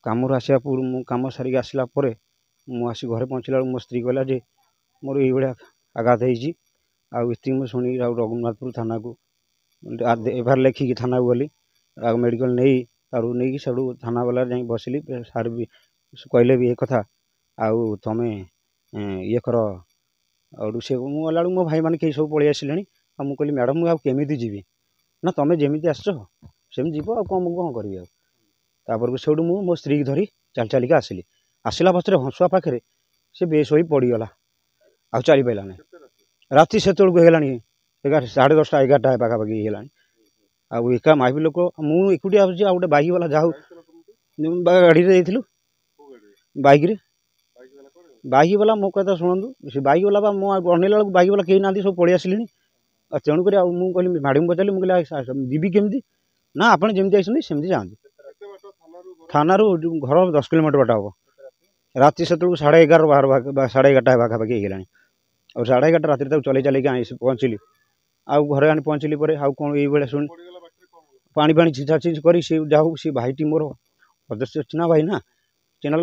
कामर आसा पूर्व मु कम सारिक आसला मुझे घरे पहुँचला मो स्त्री कहला जे मोर ये भाया आघात होती मुझे शुणी रघुनाथपुर थाना को एफआईआर लिखिकी थाना को गली मेडिकल नहीं नहीं सब थाना वाला जा बसली सार भी कहले भी ये कथा आउ तुम ये कर से मुझे मो भाई मैंने कई सब पलि आसिले मुझे कहली मैडम मुझे जीवी ना तुम जमी आस सेम जीव आ कौन कौन करी तापर से मो स्त्री की धरी चल चलिका आसिली आसला पचर हंसुआ पाखे से बेस हो पड़गला आ चली पारा राति से होगा 11 साढ़े 10टा 11टा पाखापाखि होगा आउ एका माइबी लोक मुझे एकुटिया आगे गोटे बाइक वाला जाऊ गाड़ी में बाइक वाला मो कथा शुणु से बाइक वाला मो अनैला बाइक वाला कहीं ना सब पलि आसिले तेणुक मुझे कहली मैडम पचारि मुझे जीवी केमी ना आपड़ जमी आई सेमती जाती थाना घर 10 किलोमीटर बाट हम राति से 11:30 साढ़े 11टा पाखापाखि होगा और 11:30 राति चल चल पहुँचली आउ घरे आनी पहुँचली आउ कौन ये शुण पानी पानी छिछा छिछ कर जाऊ सी भाईटी मोर अदृश्य चिना भाई ना चिना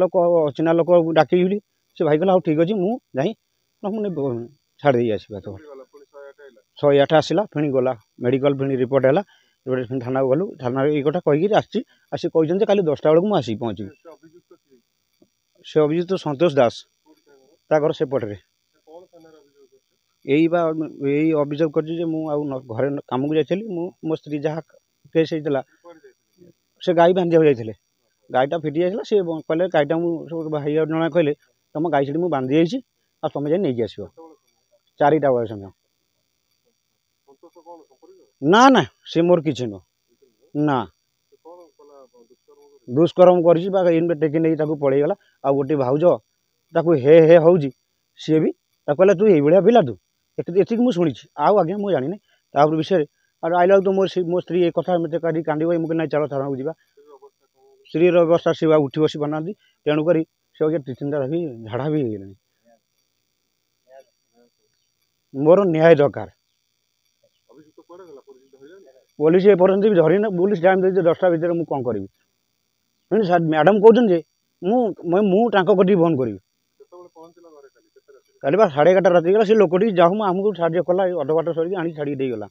लोक डाकिली से भाई कहला ठीक अच्छे मुझे मुझे छाड़ आसवा 108 आसला फिर गला मेडिकल फिर रिपोर्ट है थाना गलु थाना ये कथा कहीकि आसी कहते काली 10टा बेलू मुझे पहुँची से अभियुक्त संतोष दास घर सेपटे यही अभियोग कर घरे कम को जाइली मो स्त्री जहाँ केस होता से गाई बांधा जाते गाईटा फिटी जाता सी कहले गाईटा मुझे भाई जन कहले तुम गाई से बांधि जाइए आ तुम जाए नहीं आस 4टा बेल समय ना ना सी मोर कि ना दुष्कर्म कर टेकी नहीं पलैगला आ गोटे भाउज हे हे हूँ सी भी कहला तू ये पिला तू ये मुझे शुणी आउ आज्ञा मुझे जानी तापर विषय आइला तो मो स्त्री ये कथा मत कांदी मुझे ना चलो थाना को जा स्त्री अवस्था से उठी बसी पाना तेणुक से चिंता भी झाड़ा भी हो मोर न्याय दरकार पुलिस एपर्यंत भी धरी ना पुलिस टाइम दे 10टा भितर मुझे कौन करी मैडम कहते मुझे फोन करी काली 11:30 राति गला से लोकटी जाऊँ आमको साहय कला अध बाट सर आनी छाड़ी गला।